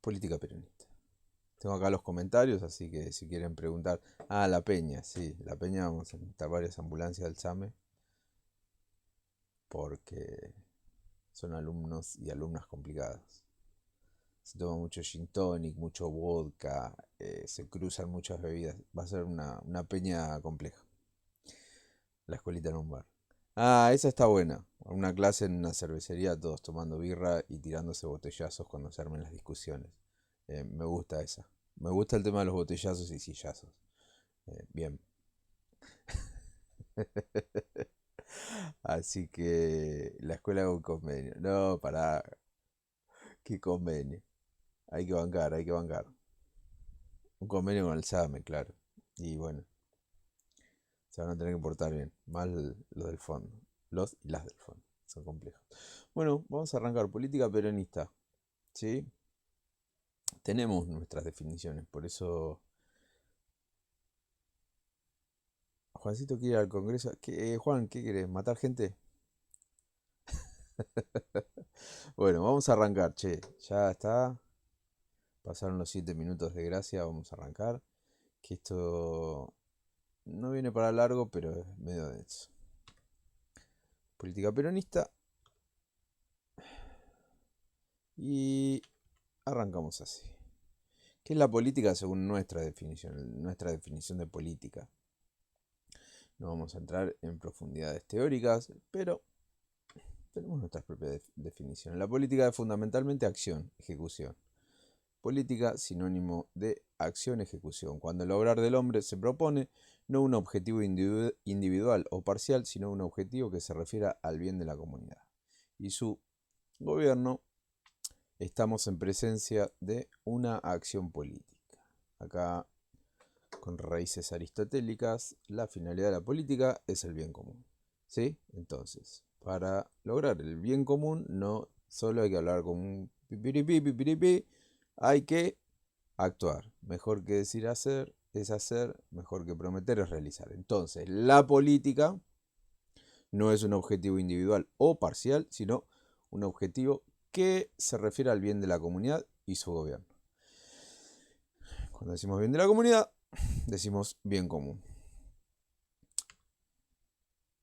Política peronista. Tengo acá los comentarios, así que si quieren preguntar. Ah, la Peña, sí, la Peña vamos a necesitar varias ambulancias del SAME porque son alumnos y alumnas complicadas. Se toma mucho gin tonic, mucho vodka, se cruzan muchas bebidas. Va a ser una peña compleja. La escuelita en un bar. Ah, esa está buena. Una clase en una cervecería, todos tomando birra y tirándose botellazos cuando se armen las discusiones. Me gusta esa. Me gusta el tema de los botellazos y sillazos. Bien. Así que la escuela haga un convenio. No, pará. ¿Qué convenio? Hay que bancar, hay que bancar. Un convenio con el SAME, claro. Y bueno, se van a tener que portar bien. Mal los del fondo. Los y las del fondo. Son complejos. Bueno, vamos a arrancar. Política peronista. ¿Sí? Tenemos nuestras definiciones. Por eso, Juancito quiere ir al Congreso. Juan, ¿qué querés? ¿Matar gente? Bueno, vamos a arrancar, che. Ya está. Pasaron los 7 minutos de gracia. Vamos a arrancar. Que esto no viene para largo, pero es medio denso. Política peronista. Y arrancamos así. ¿Qué es la política según nuestra definición de política? No vamos a entrar en profundidades teóricas, pero tenemos nuestras propias definiciones. La política es fundamentalmente acción, ejecución. Política, sinónimo de acción-ejecución. Cuando el obrar del hombre se propone no un objetivo individual o parcial, sino un objetivo que se refiera al bien de la comunidad. Y su gobierno, estamos en presencia de una acción política. Acá, con raíces aristotélicas, la finalidad de la política es el bien común. ¿Sí? Entonces, para lograr el bien común, no solo hay que hablar con un pipiripi, pipiripi, hay que actuar. Mejor que decir hacer es hacer, mejor que prometer es realizar. Entonces, la política no es un objetivo individual o parcial, sino un objetivo que se refiere al bien de la comunidad y su gobierno. Cuando decimos bien de la comunidad, decimos bien común.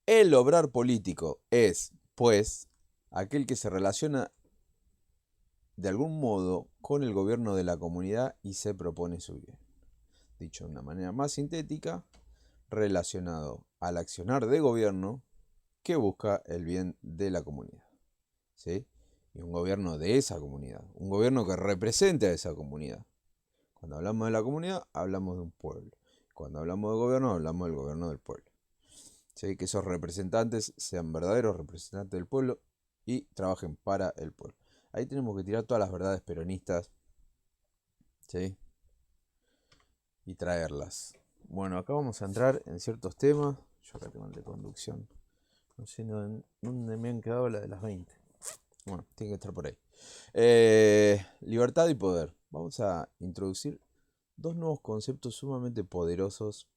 El obrar político es, pues, aquel que se relaciona de algún modo con el gobierno de la comunidad y se propone su bien. Dicho de una manera más sintética, relacionado al accionar de gobierno que busca el bien de la comunidad. ¿Sí? Y un gobierno de esa comunidad, un gobierno que represente a esa comunidad. Cuando hablamos de la comunidad, hablamos de un pueblo. Cuando hablamos de gobierno, hablamos del gobierno del pueblo. ¿Sí? Que esos representantes sean verdaderos representantes del pueblo y trabajen para el pueblo. Ahí tenemos que tirar todas las verdades peronistas, ¿sí? Y traerlas. Bueno, acá vamos a entrar en ciertos temas. Yo acá tengo el de conducción. No sé dónde me han quedado la de las 20. Bueno, tiene que estar por ahí. Libertad y poder. Vamos a introducir dos nuevos conceptos sumamente poderosos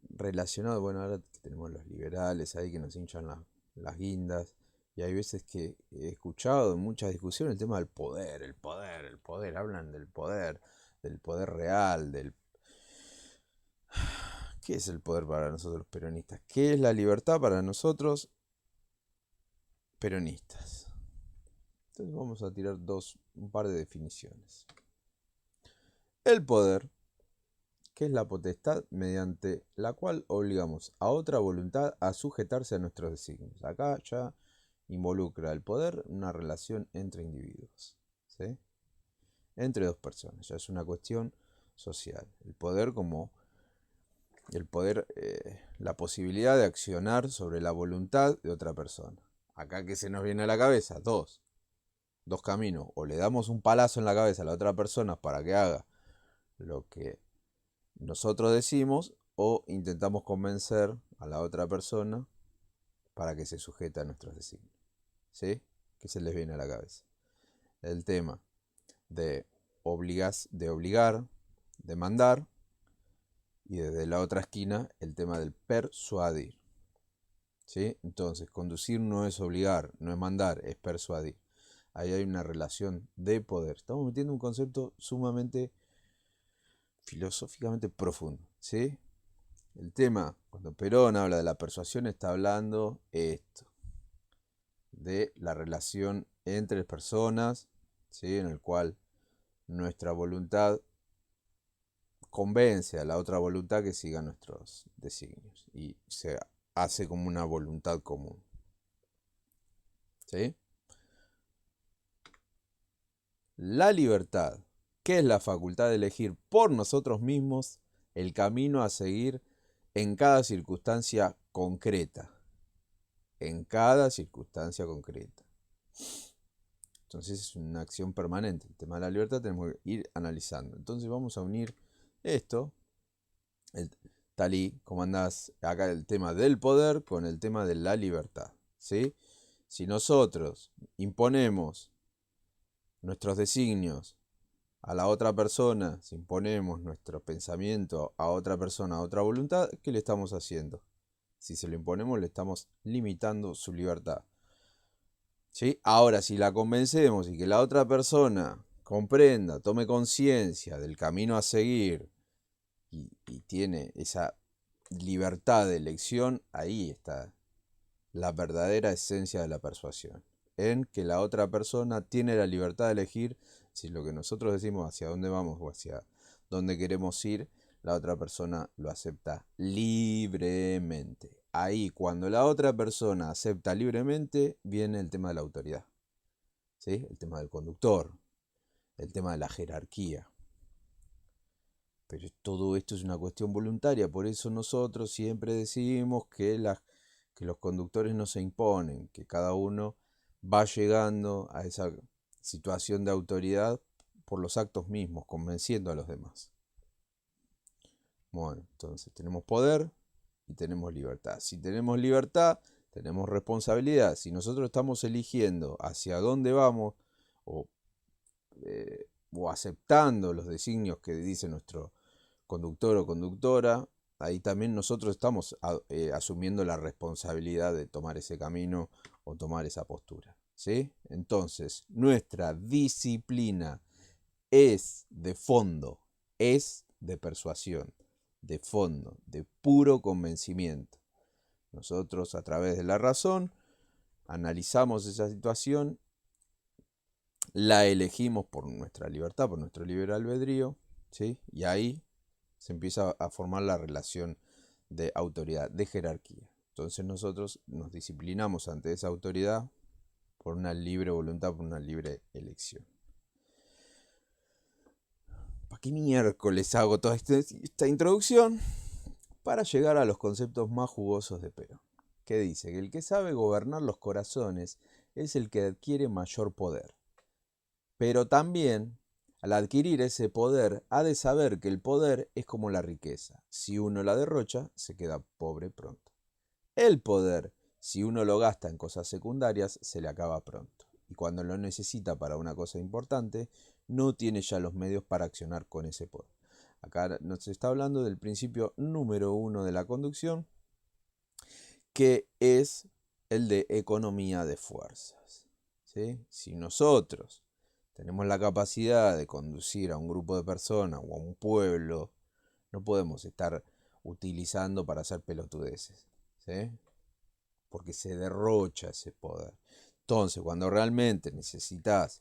relacionados. Bueno, ahora tenemos los liberales ahí que nos hinchan las guindas. Y hay veces que he escuchado en muchas discusiones el tema del poder, el poder, el poder. Hablan del poder real, del... ¿Qué es el poder para nosotros los peronistas? ¿Qué es la libertad para nosotros peronistas? Entonces vamos a tirar un par de definiciones. El poder, que es la potestad mediante la cual obligamos a otra voluntad a sujetarse a nuestros designios. Acá ya involucra el poder una relación entre individuos, ¿sí? Entre dos personas, ya es una cuestión social. El poder como la posibilidad de accionar sobre la voluntad de otra persona. Acá que se nos viene a la cabeza, dos caminos, o le damos un palazo en la cabeza a la otra persona para que haga lo que nosotros decimos, o intentamos convencer a la otra persona para que se sujete a nuestros designios. ¿Sí? ¿Qué se les viene a la cabeza? El tema de, de obligar, de mandar, y desde la otra esquina el tema del persuadir. ¿Sí? Entonces, conducir no es obligar, no es mandar, es persuadir. Ahí hay una relación de poder. Estamos metiendo un concepto sumamente filosóficamente profundo, ¿sí? El tema, cuando Perón habla de la persuasión, está hablando esto, de la relación entre personas, ¿sí? En el cual nuestra voluntad convence a la otra voluntad que siga nuestros designios y se hace como una voluntad común, ¿sí? La libertad, que es la facultad de elegir por nosotros mismos el camino a seguir en cada circunstancia concreta. En cada circunstancia concreta. Entonces es una acción permanente. El tema de la libertad tenemos que ir analizando. Entonces vamos a unir esto, Talí, como andás acá el tema del poder con el tema de la libertad. ¿Sí? Si nosotros imponemos nuestros designios a la otra persona, si imponemos nuestro pensamiento a otra persona, a otra voluntad, ¿qué le estamos haciendo? Si se lo imponemos, le estamos limitando su libertad. ¿Sí? Ahora, si la convencemos y que la otra persona comprenda, tome conciencia del camino a seguir y tiene esa libertad de elección, ahí está la verdadera esencia de la persuasión. En que la otra persona tiene la libertad de elegir si lo que nosotros decimos hacia dónde vamos o hacia dónde queremos ir, la otra persona lo acepta libremente. Ahí, cuando la otra persona acepta libremente, viene el tema de la autoridad, ¿sí? El tema del conductor, el tema de la jerarquía. Pero todo esto es una cuestión voluntaria, por eso nosotros siempre decimos que los conductores no se imponen, que cada uno va llegando a esa situación de autoridad por los actos mismos, convenciendo a los demás. Bueno, entonces tenemos poder y tenemos libertad. Si tenemos libertad, tenemos responsabilidad. Si nosotros estamos eligiendo hacia dónde vamos o, o aceptando los designios que dice nuestro conductor o conductora, ahí también nosotros estamos asumiendo la responsabilidad de tomar ese camino o tomar esa postura, ¿sí? Entonces, nuestra disciplina es de fondo, es de persuasión, de fondo, de puro convencimiento. Nosotros a través de la razón analizamos esa situación, la elegimos por nuestra libertad, por nuestro libre albedrío, ¿sí? Y ahí se empieza a formar la relación de autoridad, de jerarquía. Entonces nosotros nos disciplinamos ante esa autoridad por una libre voluntad, por una libre elección. ¿Para qué miércoles hago toda esta introducción? Para llegar a los conceptos más jugosos de Perón, que dice que el que sabe gobernar los corazones es el que adquiere mayor poder. Pero también, al adquirir ese poder, ha de saber que el poder es como la riqueza. Si uno la derrocha, se queda pobre pronto. El poder, si uno lo gasta en cosas secundarias, se le acaba pronto. Y cuando lo necesita para una cosa importante, no tiene ya los medios para accionar con ese poder. Acá nos está hablando del principio número 1 de la conducción, que es el de economía de fuerzas. ¿Sí? Si nosotros tenemos la capacidad de conducir a un grupo de personas o a un pueblo, no podemos estar utilizando para hacer pelotudeces, ¿sí? Porque se derrocha ese poder. Entonces, cuando realmente necesitas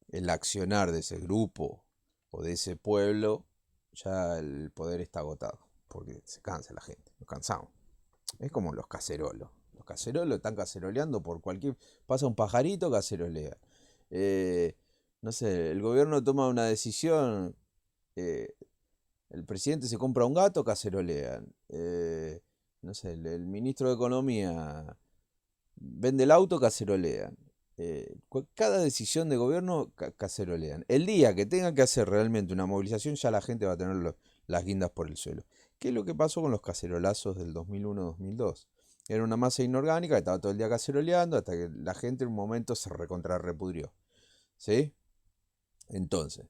el accionar de ese grupo o de ese pueblo, ya el poder está agotado, porque se cansa la gente, nos cansamos. Es como los cacerolos. Los cacerolos están caceroleando por cualquier... Pasa un pajarito, cacerolea. Eh, no sé, el gobierno toma una decisión, eh, el presidente se compra un gato, cacerolean. No sé, el ministro de Economía vende el auto, cacerolean. Cada decisión de gobierno cacerolean. El día que tengan que hacer realmente una movilización, ya la gente va a tener las guindas por el suelo. ¿Qué es lo que pasó con los cacerolazos del 2001-2002? Era una masa inorgánica que estaba todo el día caceroleando hasta que la gente en un momento se recontrarrepudrió. ¿Sí? Entonces,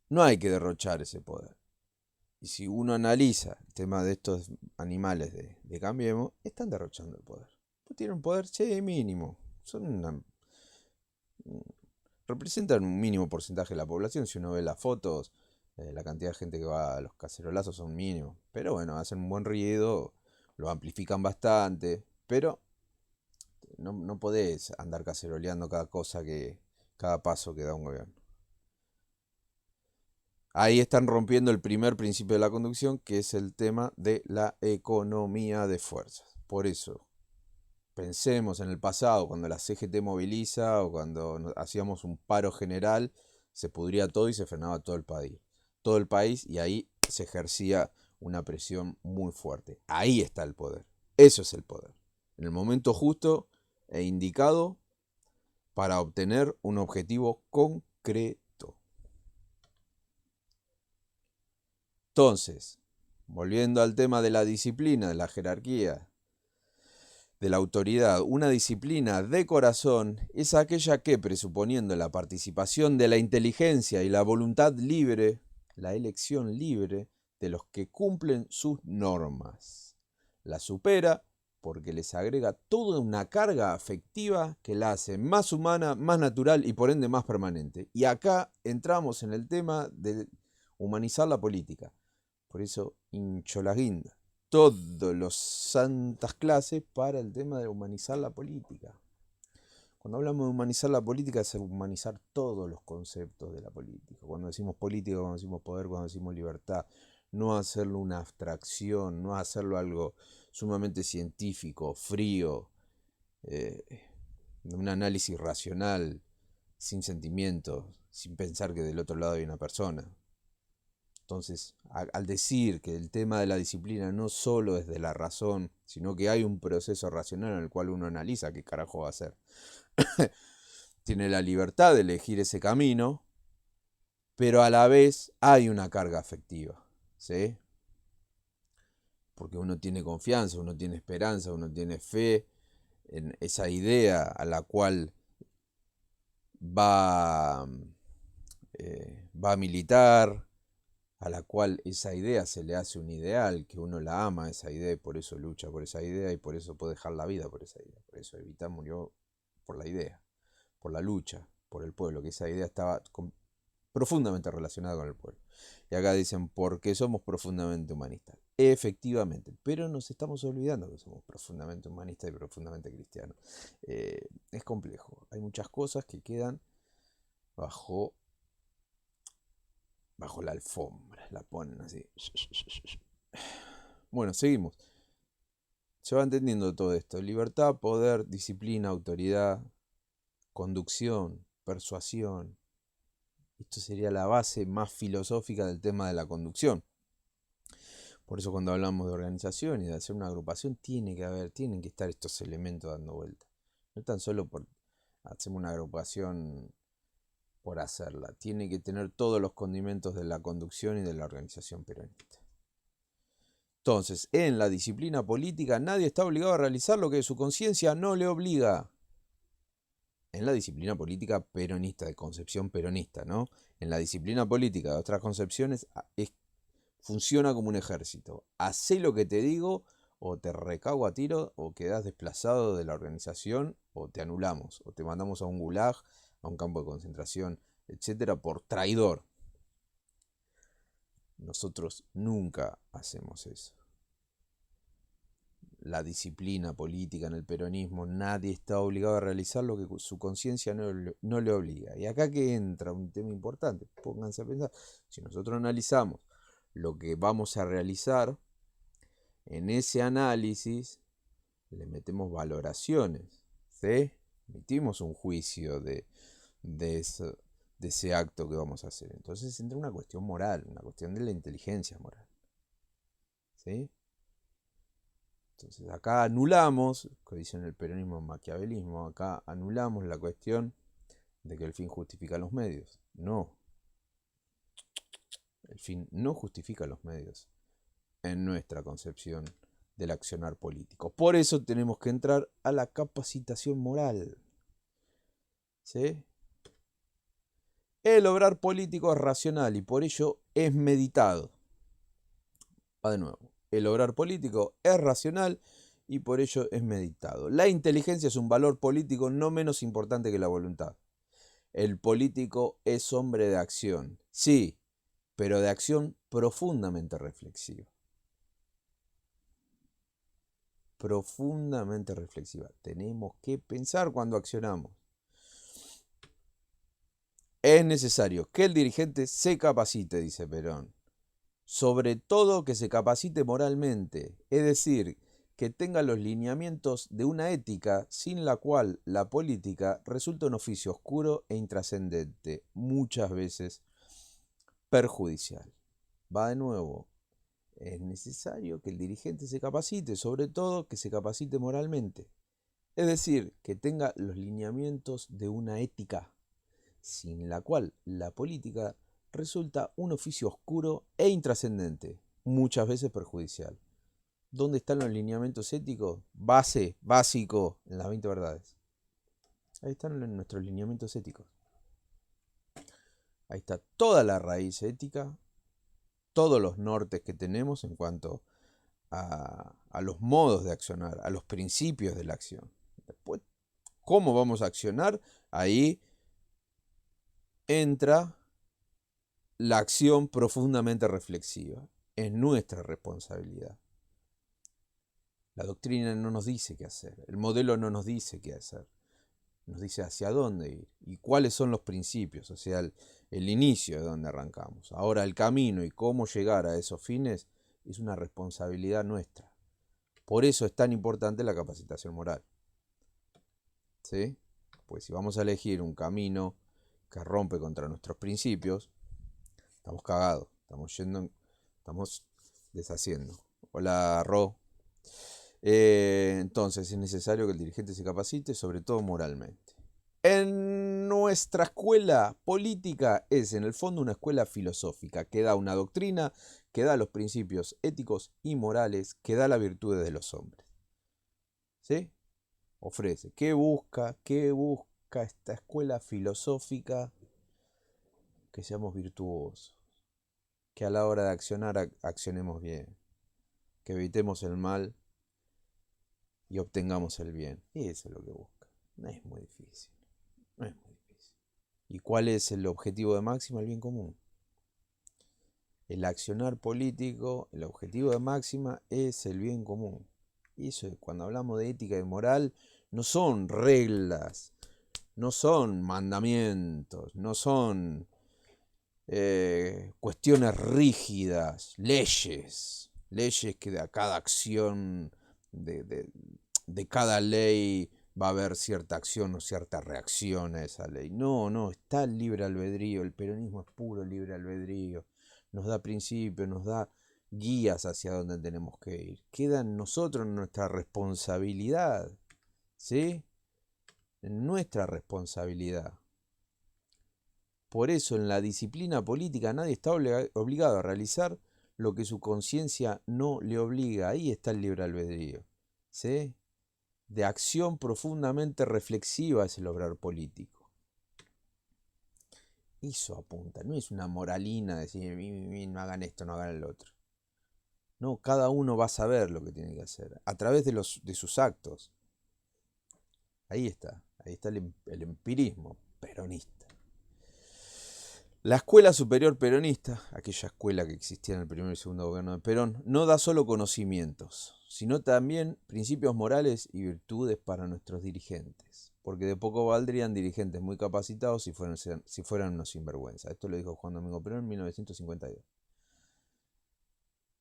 no hay que derrochar ese poder. Y si uno analiza el tema de estos animales de Cambiemos, están derrochando el poder. Pues tienen poder, che, mínimo. Son representan un mínimo porcentaje de la población. Si uno ve las fotos, la cantidad de gente que va a los cacerolazos son mínimos. Pero bueno, hacen un buen ruido, lo amplifican bastante, pero no podés andar caceroleando cada paso que da un gobierno. Ahí están rompiendo el primer principio de la conducción, que es el tema de la economía de fuerzas. Por eso, pensemos en el pasado, cuando la CGT moviliza o cuando hacíamos un paro general, se pudría todo y se frenaba todo el país. Todo el país, y ahí se ejercía una presión muy fuerte. Ahí está el poder. Eso es el poder. En el momento justo e indicado para obtener un objetivo concreto. Entonces, volviendo al tema de la disciplina, de la jerarquía, de la autoridad, una disciplina de corazón es aquella que, presuponiendo la participación de la inteligencia y la voluntad libre, la elección libre de los que cumplen sus normas, la supera porque les agrega toda una carga afectiva que la hace más humana, más natural y por ende más permanente. Y acá entramos en el tema de humanizar la política. Por eso hincho la guinda. Todos los santas clases para el tema de humanizar la política. Cuando hablamos de humanizar la política es humanizar todos los conceptos de la política. Cuando decimos política, cuando decimos poder, cuando decimos libertad, no hacerlo una abstracción, no hacerlo algo sumamente científico, frío, un análisis racional, sin sentimientos, sin pensar que del otro lado hay una persona. Entonces, al decir que el tema de la disciplina no solo es de la razón, sino que hay un proceso racional en el cual uno analiza qué carajo va a hacer, tiene la libertad de elegir ese camino, pero a la vez hay una carga afectiva, ¿sí? Porque uno tiene confianza, uno tiene esperanza, uno tiene fe en esa idea a la cual va, va a militar, a la cual esa idea se le hace un ideal, que uno la ama esa idea y por eso lucha por esa idea y por eso puede dejar la vida por esa idea. Por eso Evita murió por la idea, por la lucha, por el pueblo, que esa idea estaba profundamente relacionada con el pueblo. Y acá dicen, porque somos profundamente humanistas. Efectivamente, pero nos estamos olvidando que somos profundamente humanistas y profundamente cristianos. Es complejo, hay muchas cosas que quedan bajo la alfombra, la ponen así. Bueno, seguimos. Se va entendiendo todo esto. Libertad, poder, disciplina, autoridad, conducción, persuasión. Esto sería la base más filosófica del tema de la conducción. Por eso cuando hablamos de organización y de hacer una agrupación, tienen que estar estos elementos dando vuelta. No tan solo por hacer una agrupación por hacerla. Tiene que tener todos los condimentos de la conducción y de la organización peronista. Entonces, en la disciplina política nadie está obligado a realizar lo que su conciencia no le obliga. En la disciplina política peronista, de concepción peronista, ¿no? En la disciplina política de otras concepciones funciona como un ejército. Hacé lo que te digo o te recago a tiro o quedás desplazado de la organización o te anulamos o te mandamos a un gulag, a un campo de concentración, etcétera, por traidor. Nosotros nunca hacemos eso. La disciplina política en el peronismo, nadie está obligado a realizar lo que su conciencia no le obliga. Y acá que entra un tema importante, pónganse a pensar, si nosotros analizamos lo que vamos a realizar, en ese análisis le metemos valoraciones, ¿sí? Emitimos un juicio de ese acto que vamos a hacer. Entonces entra una cuestión moral, una cuestión de la inteligencia moral, ¿sí? Entonces acá anulamos, que dicen el peronismo maquiavelismo, acá anulamos la cuestión de que el fin justifica los medios. No, el fin no justifica los medios en nuestra concepción del accionar político. Por eso tenemos que entrar a la capacitación moral, ¿sí? El obrar político es racional y por ello es meditado. Va de nuevo. El obrar político es racional y por ello es meditado. La inteligencia es un valor político no menos importante que la voluntad. El político es hombre de acción, sí, pero de acción profundamente reflexiva. Profundamente reflexiva. Tenemos que pensar cuando accionamos. Es necesario que el dirigente se capacite, dice Perón. Sobre todo que se capacite moralmente, es decir, que tenga los lineamientos de una ética sin la cual la política resulta un oficio oscuro e intrascendente, muchas veces perjudicial. Va de nuevo, es necesario que el dirigente se capacite, sobre todo que se capacite moralmente, es decir, que tenga los lineamientos de una ética sin la cual la política resulta un oficio oscuro e intrascendente, muchas veces perjudicial. ¿Dónde están los lineamientos éticos? Básico, en las 20 verdades. Ahí están nuestros lineamientos éticos. Ahí está toda la raíz ética, todos los nortes que tenemos en cuanto a los modos de accionar, a los principios de la acción. Después, ¿cómo vamos a accionar? Ahí entra la acción profundamente reflexiva. Es nuestra responsabilidad. La doctrina no nos dice qué hacer, el modelo no nos dice qué hacer, nos dice hacia dónde ir y cuáles son los principios, o sea, el inicio de donde arrancamos. Ahora el camino y cómo llegar a esos fines es una responsabilidad nuestra. Por eso es tan importante la capacitación moral. ¿Sí? Pues si vamos a elegir un camino que rompe contra nuestros principios, estamos cagados, estamos deshaciendo. Hola, Ro. Entonces es necesario que el dirigente se capacite, sobre todo moralmente. En nuestra escuela política es en el fondo una escuela filosófica que da una doctrina, que da los principios éticos y morales, que da las virtudes de los hombres. ¿Sí? Ofrece. ¿Qué busca? ¿Qué busca esta escuela filosófica? Que seamos virtuosos. Que a la hora de accionar accionemos bien. Que evitemos el mal y obtengamos el bien. Y eso es lo que busca. No es muy difícil. No es muy difícil. ¿Y cuál es el objetivo de máxima? El bien común. El accionar político, el objetivo de máxima es el bien común. Y eso, cuando hablamos de ética y moral, no son reglas, no son mandamientos, no son cuestiones rígidas, leyes que de cada acción, de, de, de cada ley va a haber cierta acción o cierta reacción a esa ley. No, no, está el libre albedrío, el peronismo es puro libre albedrío, nos da principios, nos da guías hacia dónde tenemos que ir. Queda en nosotros nuestra responsabilidad, ¿sí? En nuestra responsabilidad. Por eso en la disciplina política nadie está obligado a realizar lo que su conciencia no le obliga. Ahí está el libre albedrío. ¿Sí? De acción profundamente reflexiva es el obrar político. Eso apunta, no es una moralina decir no hagan esto, no hagan el otro. No, cada uno va a saber lo que tiene que hacer, a través de sus actos. Ahí está el empirismo peronista. La escuela superior peronista, aquella escuela que existía en el primer y segundo gobierno de Perón, no da solo conocimientos, sino también principios morales y virtudes para nuestros dirigentes, porque de poco valdrían dirigentes muy capacitados si fueran unos sinvergüenza. Esto lo dijo Juan Domingo Perón en 1952.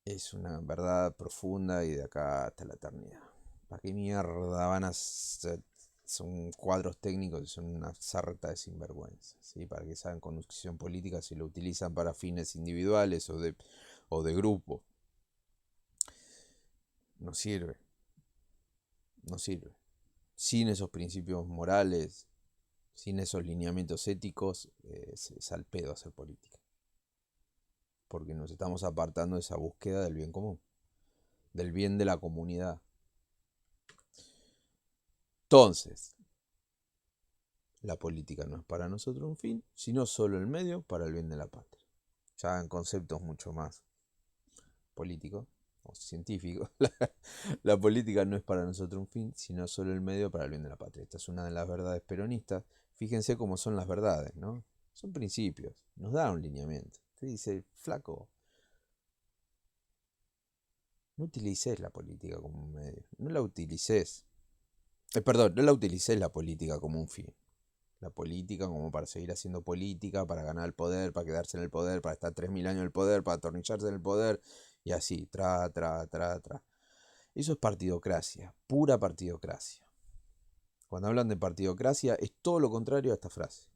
Es una verdad profunda y de acá hasta la eternidad. ¿Para qué mierda van a ser? Son cuadros técnicos y son una sarta de sinvergüenza, ¿sí? Para que saben conducción política si lo utilizan para fines individuales o de grupo. No sirve. No sirve. Sin esos principios morales, sin esos lineamientos éticos, es al pedo hacer política. Porque nos estamos apartando de esa búsqueda del bien común, del bien de la comunidad. Entonces, la política no es para nosotros un fin, sino solo el medio para el bien de la patria. Ya en conceptos mucho más políticos. o científico, la política no es para nosotros un fin, sino solo el medio para el bien de la patria. Esta es una de las verdades peronistas. Fíjense cómo son las verdades, ¿no? Son principios, nos da un lineamiento. Usted dice, flaco, no utilices la política como un medio, no la utilices. Perdón, no la utilices la política como un fin. La política como para seguir haciendo política, para ganar el poder, para quedarse en el poder, para estar 3000 años en el poder, para atornillarse en el poder, y así, tra. Eso es partidocracia, pura partidocracia. Cuando hablan de partidocracia es todo lo contrario a esta frase.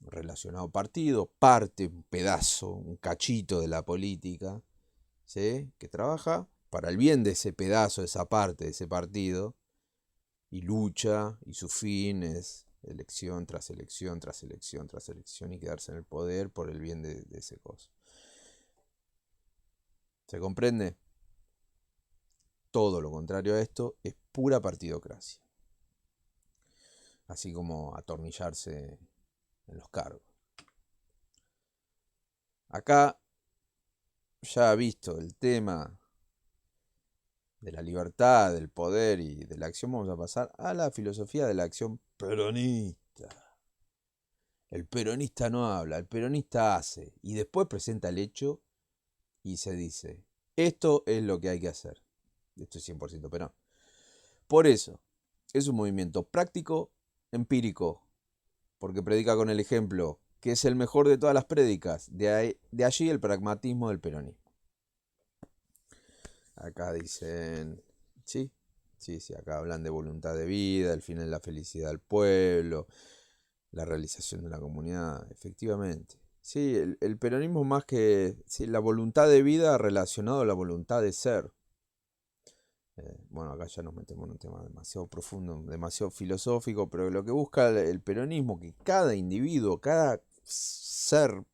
Relacionado partido, parte, un pedazo, un cachito de la política, ¿sí? Que trabaja para el bien de ese pedazo, de esa parte, de ese partido, y lucha, y su fin es elección tras elección, tras elección, tras elección, y quedarse en el poder por el bien de ese coso. ¿Se comprende? Todo lo contrario a esto es pura partidocracia. Así como atornillarse en los cargos. Acá, ya visto el tema de la libertad, del poder y de la acción, vamos a pasar a la filosofía de la acción peronista. El peronista no habla, el peronista hace y después presenta el hecho y se dice, esto es lo que hay que hacer. Esto es 100% Perón. Por eso, es un movimiento práctico, empírico, porque predica con el ejemplo, que es el mejor de todas las prédicas. De allí el pragmatismo del peronismo. Acá dicen, sí, acá hablan de voluntad de vida, el fin de la felicidad del pueblo, la realización de la comunidad, efectivamente. Sí, el peronismo más que sí, la voluntad de vida relacionado a la voluntad de ser. Bueno, acá ya nos metemos en un tema demasiado profundo, demasiado filosófico, pero lo que busca el peronismo, que cada individuo, cada ser,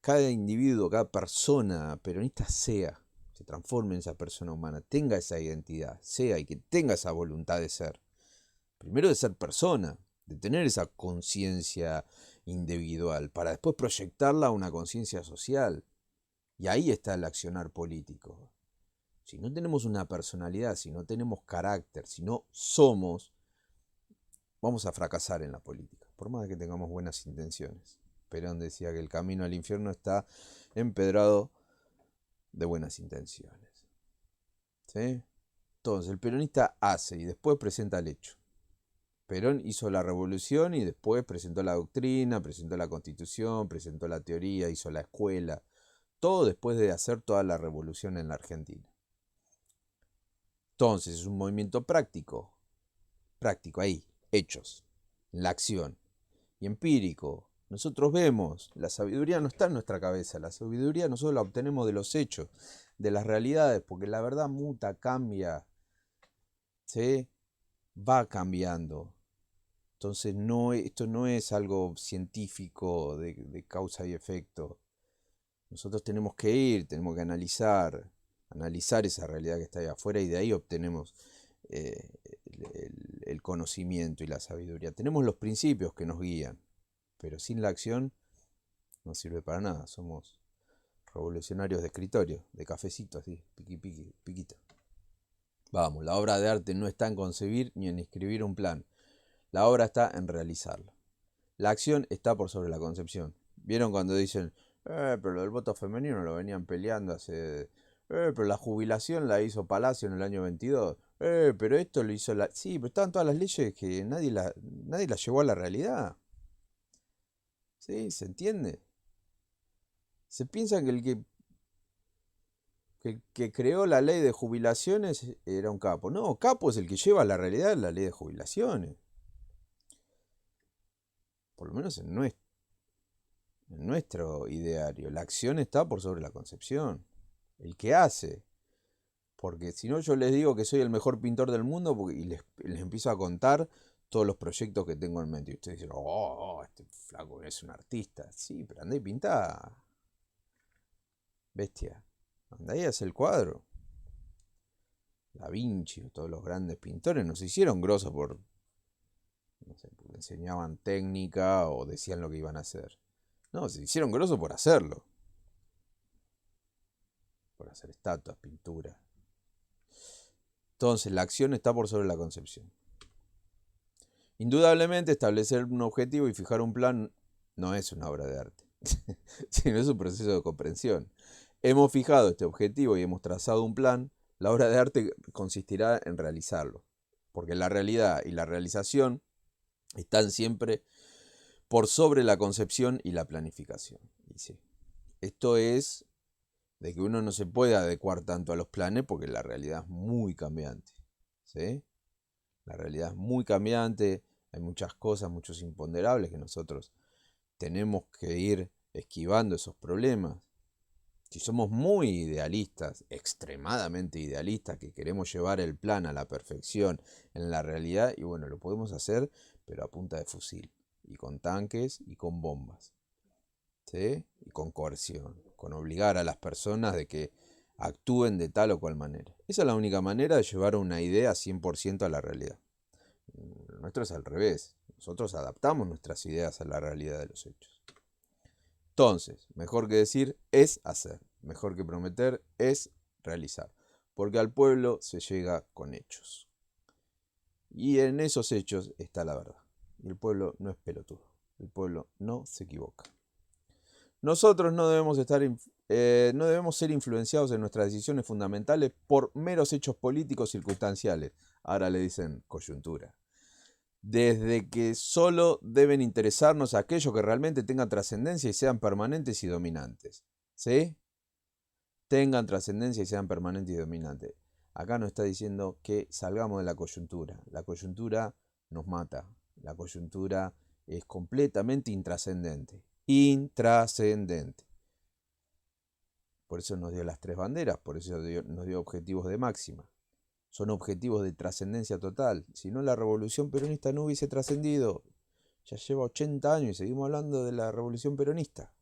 cada individuo, cada persona peronista sea, se transforme en esa persona humana, tenga esa identidad, sea y que tenga esa voluntad de ser. Primero de ser persona, de tener esa conciencia individual, para después proyectarla a una conciencia social. Y ahí está el accionar político. Si no tenemos una personalidad, si no tenemos carácter, si no somos, vamos a fracasar en la política, por más que tengamos buenas intenciones. Perón decía que el camino al infierno está empedrado de buenas intenciones. ¿Sí? Entonces, el peronista hace y después presenta el hecho. Perón hizo la revolución y después presentó la doctrina, presentó la constitución, presentó la teoría, hizo la escuela. Todo después de hacer toda la revolución en la Argentina. Entonces, es un movimiento práctico. Práctico, ahí, hechos, la acción. Y empírico. Nosotros vemos, la sabiduría no está en nuestra cabeza, la sabiduría nosotros la obtenemos de los hechos, de las realidades, porque la verdad muta, cambia, ¿sí? Va cambiando. Entonces esto no es algo científico de causa y efecto. Nosotros tenemos que ir, tenemos que analizar esa realidad que está ahí afuera y de ahí obtenemos eh, el conocimiento y la sabiduría. Tenemos los principios que nos guían, pero sin la acción no sirve para nada. Somos revolucionarios de escritorio, de cafecito, así, piquito. Vamos, la obra de arte no está en concebir ni en escribir un plan. La obra está en realizarlo. La acción está por sobre la concepción. ¿Vieron cuando dicen, pero el voto femenino lo venían peleando hace... pero la jubilación la hizo Palacio en el año 22. Pero esto lo hizo la... Sí, pero estaban todas las leyes que nadie las llevó a la realidad. ¿Sí? ¿Se entiende? Se piensa que el que creó la ley de jubilaciones era un capo. No, capo es el que lleva a la realidad la ley de jubilaciones. Por lo menos en nuestro ideario. La acción está por sobre la concepción. El que hace. Porque si no, yo les digo que soy el mejor pintor del mundo y les empiezo a contar todos los proyectos que tengo en mente. Y ustedes dicen, este flaco es un artista. Sí, pero andá y pintá. Bestia. Andá y haz el cuadro. Da Vinci, todos los grandes pintores, no se hicieron grosos no sé, porque enseñaban técnica o decían lo que iban a hacer. No, se hicieron grosos por hacerlo. por hacer estatuas, pintura. Entonces, la acción está por sobre la concepción. Indudablemente, establecer un objetivo y fijar un plan no es una obra de arte, sino es un proceso de comprensión. Hemos fijado este objetivo y hemos trazado un plan. La obra de arte consistirá en realizarlo, porque la realidad y la realización están siempre por sobre la concepción y la planificación. Y sí, esto es de que uno no se puede adecuar tanto a los planes porque la realidad es muy cambiante. ¿Sí? La realidad es muy cambiante, hay muchas cosas, muchos imponderables que nosotros tenemos que ir esquivando esos problemas. Si somos muy idealistas, extremadamente idealistas, que queremos llevar el plan a la perfección en la realidad, y bueno, lo podemos hacer, pero a punta de fusil, y con tanques y con bombas, ¿sí? Y con coerción, con obligar a las personas de que actúen de tal o cual manera. Esa es la única manera de llevar una idea 100% a la realidad. Lo nuestro es al revés. Nosotros adaptamos nuestras ideas a la realidad de los hechos. Entonces, mejor que decir es hacer. Mejor que prometer es realizar. Porque al pueblo se llega con hechos. Y en esos hechos está la verdad. Y el pueblo no es pelotudo. El pueblo no se equivoca. Nosotros no debemos no debemos ser influenciados en nuestras decisiones fundamentales por meros hechos políticos circunstanciales. Ahora le dicen coyuntura. Desde que solo deben interesarnos aquellos que realmente tengan trascendencia y sean permanentes y dominantes. ¿Sí? Tengan trascendencia y sean permanentes y dominantes. Acá nos está diciendo que salgamos de la coyuntura. La coyuntura nos mata. La coyuntura es completamente intrascendente. Intrascendente. Por eso nos dio las 3 banderas, por eso nos dio objetivos de máxima. Son objetivos de trascendencia total. Si no, la revolución peronista no hubiese trascendido. Ya lleva 80 años y seguimos hablando de la revolución peronista.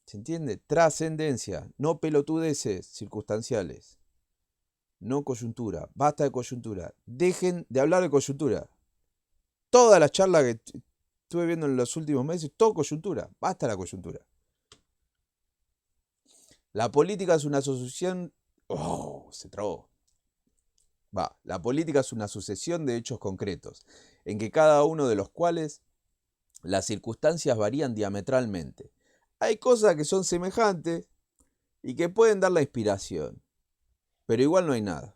¿Se entiende? Trascendencia, no pelotudeces circunstanciales. No coyuntura. Basta de coyuntura. Dejen de hablar de coyuntura. Todas las charlas que estuve viendo en los últimos meses, todo coyuntura. Basta la coyuntura. La política es una asociación... Oh, se trabó. La política es una sucesión de hechos concretos, en que cada uno de los cuales las circunstancias varían diametralmente. Hay cosas que son semejantes y que pueden dar la inspiración, pero igual no hay nada.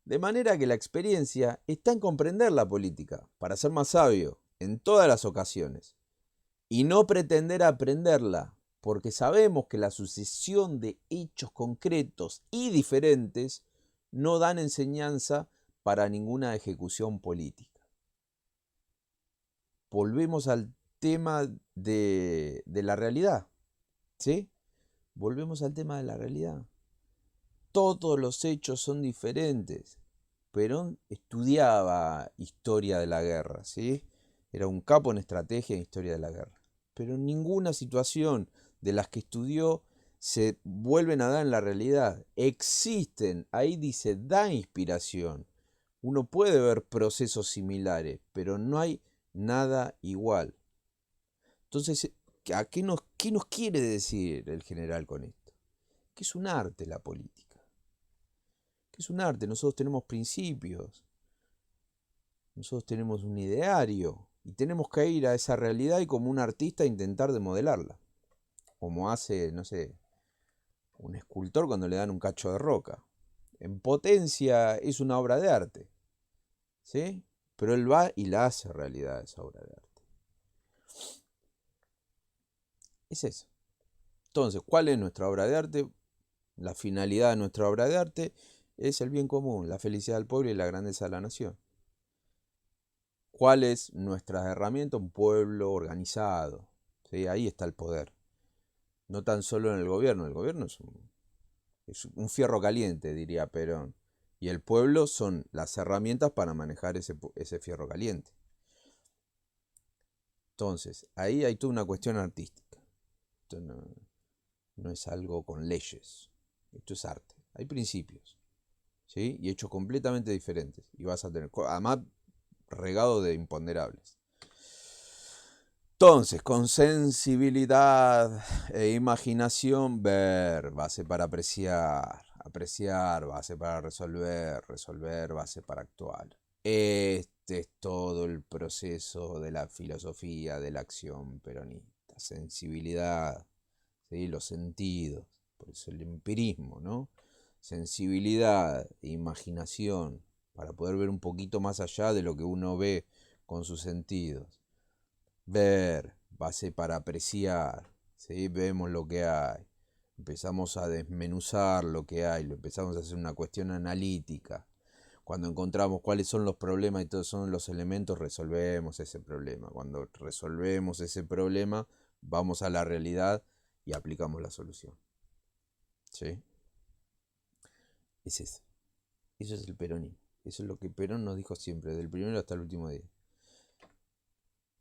De manera que la experiencia está en comprender la política, para ser más sabio, en todas las ocasiones, y no pretender aprenderla, porque sabemos que la sucesión de hechos concretos y diferentes no dan enseñanza para ninguna ejecución política. Volvemos al tema de la realidad, ¿sí? Volvemos al tema de la realidad. Todos los hechos son diferentes. Perón estudiaba historia de la guerra, ¿sí? Era un capo en estrategia en historia de la guerra. Pero ninguna situación de las que estudió se vuelven a dar en la realidad. Existen, ahí dice, da inspiración. Uno puede ver procesos similares, pero no hay nada igual. Entonces, qué nos quiere decir el general con esto? Que es un arte la política. Que es un arte. Nosotros tenemos principios. Nosotros tenemos un ideario. Y tenemos que ir a esa realidad y como un artista intentar de modelarla. Como hace, no sé, un escultor cuando le dan un cacho de roca. En potencia es una obra de arte. ¿Sí? Pero él va y la hace realidad esa obra de arte. Es eso. Entonces, ¿cuál es nuestra obra de arte? La finalidad de nuestra obra de arte es el bien común, la felicidad del pueblo y la grandeza de la nación. ¿Cuál es nuestra herramienta? Un pueblo organizado. ¿Sí? Ahí está el poder. No tan solo en el gobierno es un fierro caliente, diría Perón. Y el pueblo son las herramientas para manejar ese fierro caliente. Entonces, ahí hay toda una cuestión artística. Esto no es algo con leyes. Esto es arte. Hay principios. ¿Sí? Y hechos completamente diferentes. Y vas a tener, además, regado de imponderables. Entonces, con sensibilidad e imaginación, ver, base para apreciar, apreciar, base para resolver, resolver, base para actuar. Este es todo el proceso de la filosofía de la acción peronista. Sensibilidad, ¿sí? Los sentidos, por eso el empirismo, ¿no? Sensibilidad e imaginación, para poder ver un poquito más allá de lo que uno ve con sus sentidos. Ver, base para apreciar, ¿sí? Vemos lo que hay, empezamos a desmenuzar lo que hay, lo empezamos a hacer una cuestión analítica. Cuando encontramos cuáles son los problemas y todos son los elementos, resolvemos ese problema. Cuando resolvemos ese problema, vamos a la realidad y aplicamos la solución. ¿Sí? Es eso. Eso es el peronismo. Eso es lo que Perón nos dijo siempre, del primero hasta el último día.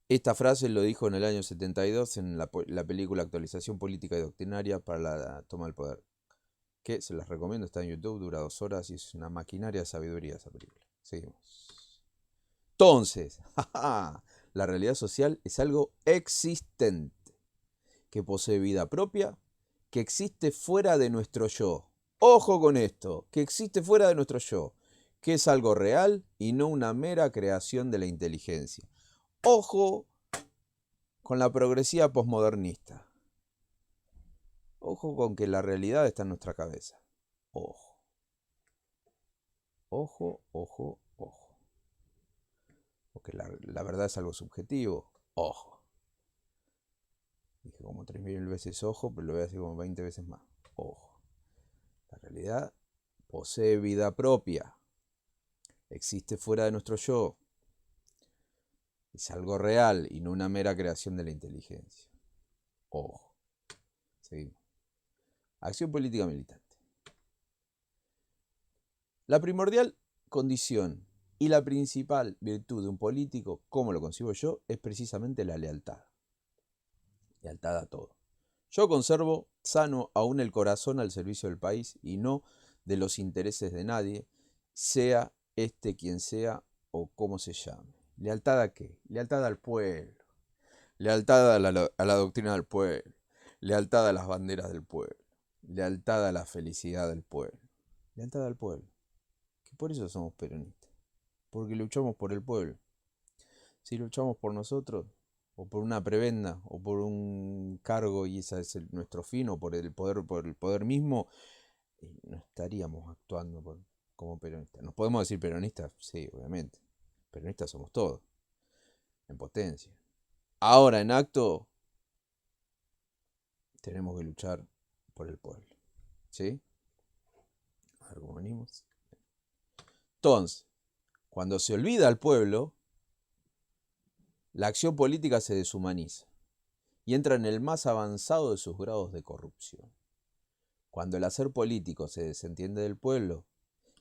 Esta frase lo dijo en el año 72 en la película Actualización Política y Doctrinaria para la toma del poder. Que se las recomiendo, está en YouTube, dura 2 horas y es una maquinaria de sabiduría esa película. Seguimos. Entonces, la realidad social es algo existente, que posee vida propia, que existe fuera de nuestro yo. Ojo con esto, que existe fuera de nuestro yo, que es algo real y no una mera creación de la inteligencia. Ojo con la progresiva posmodernista. Ojo con que la realidad está en nuestra cabeza. Ojo. Ojo, ojo, ojo. Porque la verdad es algo subjetivo. Ojo. Dije como 3000 veces ojo, pero lo voy a decir como 20 veces más. Ojo. La realidad posee vida propia. Existe fuera de nuestro yo. Es algo real y no una mera creación de la inteligencia. Ojo. Seguimos. Acción política militante. La primordial condición y la principal virtud de un político, como lo concibo yo, es precisamente la lealtad. Lealtad a todo. Yo conservo sano aún el corazón al servicio del país y no de los intereses de nadie, sea este quien sea o cómo se llame. ¿Lealtad a qué? Lealtad al pueblo. Lealtad a la doctrina del pueblo. Lealtad a las banderas del pueblo. Lealtad a la felicidad del pueblo. Lealtad al pueblo. Que por eso somos peronistas. Porque luchamos por el pueblo. Si luchamos por nosotros, o por una prebenda, o por un cargo y ese es nuestro fin, o por el poder mismo, no estaríamos actuando como peronistas. ¿Nos podemos decir peronistas? Sí, obviamente. Peronistas somos todos, en potencia. Ahora, en acto, tenemos que luchar por el pueblo. ¿Sí? A ver cómo venimos. Entonces, cuando se olvida al pueblo, la acción política se deshumaniza y entra en el más avanzado de sus grados de corrupción. Cuando el hacer político se desentiende del pueblo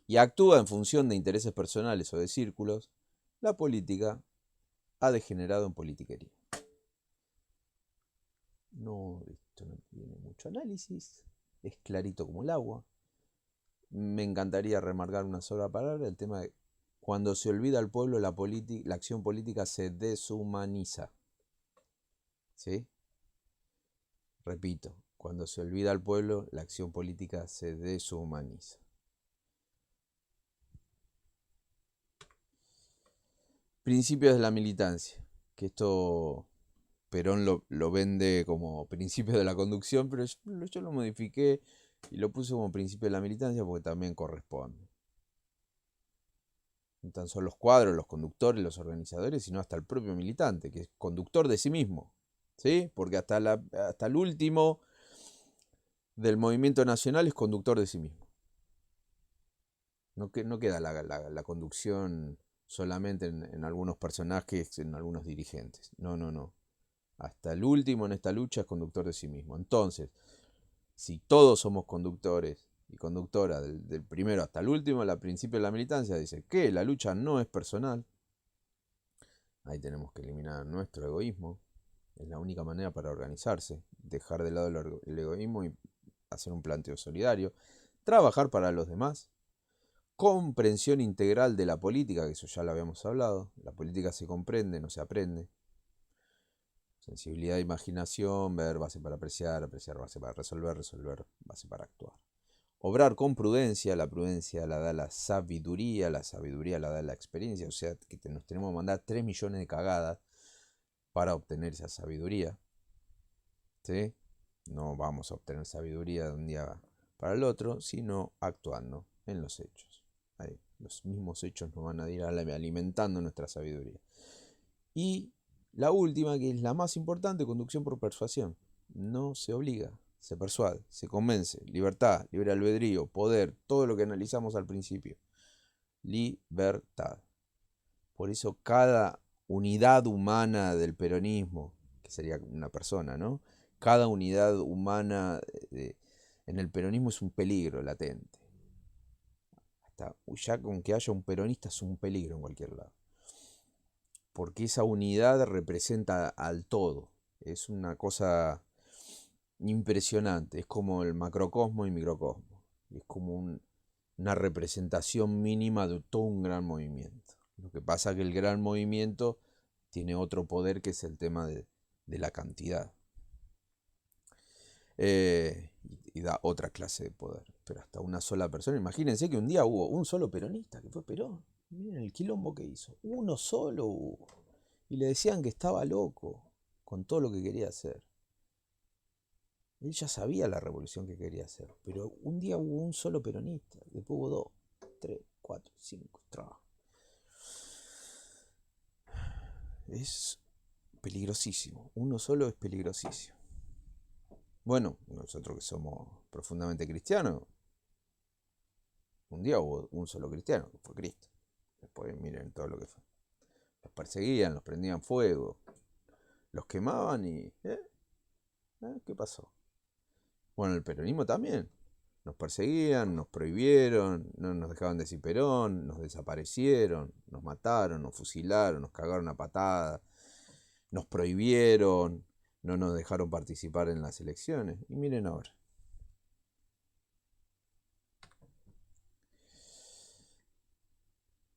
y actúa en función de intereses personales o de círculos, la política ha degenerado en politiquería. No, esto no tiene mucho análisis, es clarito como el agua. Me encantaría remarcar una sola palabra, el tema de cuando se olvida al pueblo, la acción política se deshumaniza. ¿Sí? Repito, cuando se olvida al pueblo, la acción política se deshumaniza. Principios de la militancia, que esto Perón lo vende como principio de la conducción, pero yo lo modifiqué y lo puse como principio de la militancia porque también corresponde. No tan solo los cuadros, los conductores, los organizadores, sino hasta el propio militante, que es conductor de sí mismo. ¿Sí? Porque hasta el último del movimiento nacional es conductor de sí mismo. No queda la conducción solamente en algunos personajes, en algunos dirigentes. No, no, no. Hasta el último en esta lucha es conductor de sí mismo. Entonces, si todos somos conductores y conductoras del primero hasta el último, la principio de la militancia dice que la lucha no es personal. Ahí tenemos que eliminar nuestro egoísmo. Es la única manera para organizarse. Dejar de lado el egoísmo y hacer un planteo solidario. Trabajar para los demás. Comprensión integral de la política, que eso ya lo habíamos hablado. La política se comprende, no se aprende. Sensibilidad e imaginación, ver base para apreciar, apreciar base para resolver, resolver base para actuar. Obrar con prudencia, la prudencia la da la sabiduría la da la experiencia, o sea que nos tenemos que mandar 3 millones de cagadas para obtener esa sabiduría. ¿Sí? No vamos a obtener sabiduría de un día para el otro, sino actuando en los hechos. Ahí, los mismos hechos nos van a ir alimentando nuestra sabiduría. Y la última, que es la más importante, conducción por persuasión. No se obliga, se persuade, se convence. Libertad, libre albedrío, poder, todo lo que analizamos al principio. Libertad. Por eso cada unidad humana del peronismo, que sería una persona, ¿no? Cada unidad humana en el peronismo es un peligro latente. Hasta ya con que haya un peronista es un peligro en cualquier lado. Porque esa unidad representa al todo. Es una cosa impresionante. Es como el macrocosmo y microcosmo. Es como una representación mínima de todo un gran movimiento. Lo que pasa es que el gran movimiento tiene otro poder, que es el tema de la cantidad. Y da otra clase de poder. Pero hasta una sola persona. Imagínense que un día hubo un solo peronista, que fue Perón. Miren el quilombo que hizo. Uno solo hubo. Y le decían que estaba loco con todo lo que quería hacer. Él ya sabía la revolución que quería hacer. Pero un día hubo un solo peronista. Después hubo 2, 3, 4, 5. Es peligrosísimo. Uno solo es peligrosísimo. Bueno, nosotros que somos profundamente cristianos, un día hubo un solo cristiano, que fue Cristo. Después miren todo lo que fue. Los perseguían, los prendían fuego, los quemaban y... ¿Qué pasó? Bueno, el peronismo también. Nos perseguían, nos prohibieron, no nos dejaban decir Perón, nos desaparecieron, nos mataron, nos fusilaron, nos cagaron a patada, nos prohibieron, no nos dejaron participar en las elecciones. Y miren ahora.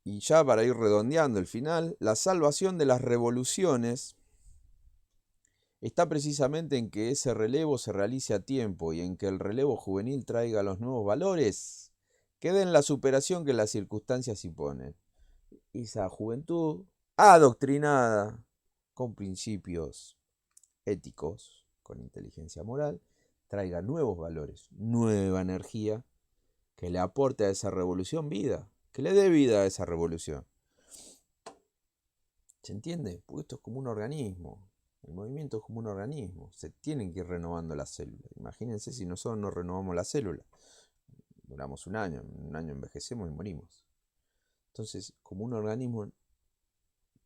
Y ya para ir redondeando el final, la salvación de las revoluciones está precisamente en que ese relevo se realice a tiempo y en que el relevo juvenil traiga los nuevos valores que den la superación que las circunstancias imponen. Esa juventud adoctrinada con principios éticos, con inteligencia moral, traiga nuevos valores, nueva energía, que le aporte a esa revolución vida, que le dé vida a esa revolución. ¿Se entiende? Porque esto es como un organismo. El movimiento es como un organismo. Se tienen que ir renovando las células. Imagínense si nosotros no renovamos las células. Duramos un año envejecemos y morimos. Entonces, como un organismo,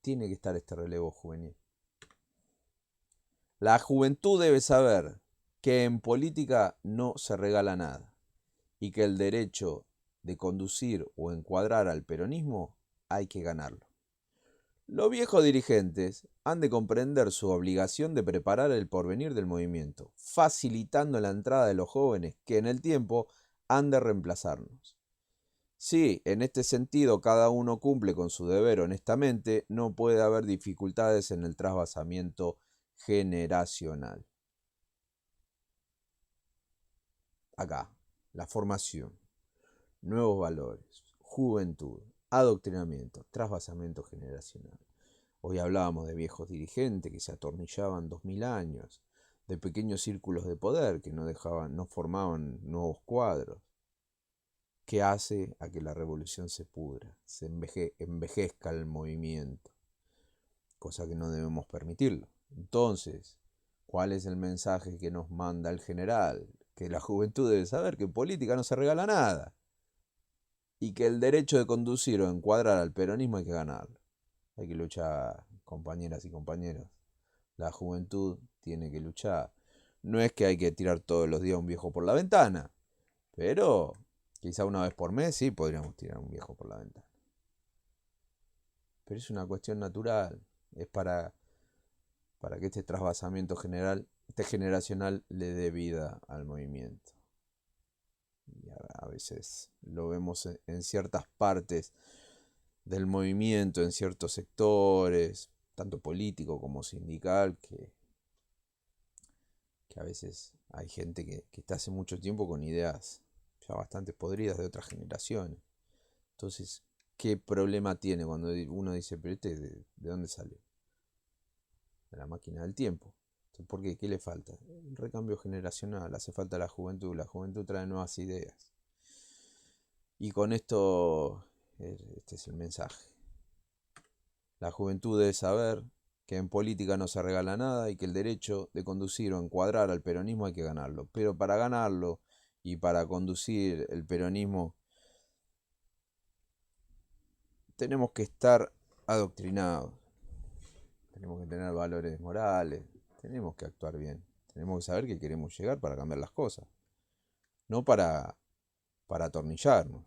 tiene que estar este relevo juvenil. La juventud debe saber que en política no se regala nada y que el derecho de conducir o encuadrar al peronismo hay que ganarlo. Los viejos dirigentes han de comprender su obligación de preparar el porvenir del movimiento, facilitando la entrada de los jóvenes que en el tiempo han de reemplazarnos. Si en este sentido cada uno cumple con su deber honestamente, no puede haber dificultades en el trasvasamiento generacional. Acá, la formación, nuevos valores, juventud, adoctrinamiento, trasvasamiento generacional. Hoy hablábamos de viejos dirigentes que se atornillaban 2000 años, de pequeños círculos de poder que no formaban nuevos cuadros. ¿Qué hace a que la revolución se pudra, se envejezca el movimiento? Cosa que no debemos permitirlo. Entonces, ¿cuál es el mensaje que nos manda el general? Que la juventud debe saber que en política no se regala nada. Y que el derecho de conducir o encuadrar al peronismo hay que ganarlo. Hay que luchar, compañeras y compañeros. La juventud tiene que luchar. No es que hay que tirar todos los días a un viejo por la ventana, pero quizá una vez por mes sí podríamos tirar a un viejo por la ventana. Pero es una cuestión natural. Es para que este trasvasamiento generacional le dé vida al movimiento. Y a veces lo vemos en ciertas partes del movimiento, en ciertos sectores, tanto político como sindical, que que a veces hay gente que está hace mucho tiempo con ideas ya bastante podridas de otras generaciones. Entonces, ¿qué problema tiene cuando uno dice, pero de dónde salió? De la máquina del tiempo. Entonces, ¿por qué? ¿Qué le falta? El recambio generacional, hace falta la juventud trae nuevas ideas. Y con esto, este es el mensaje. La juventud debe saber que en política no se regala nada y que el derecho de conducir o encuadrar al peronismo hay que ganarlo. Pero para ganarlo y para conducir el peronismo tenemos que estar adoctrinados, tenemos que tener valores morales, tenemos que actuar bien, tenemos que saber que queremos llegar para cambiar las cosas, no para atornillarnos.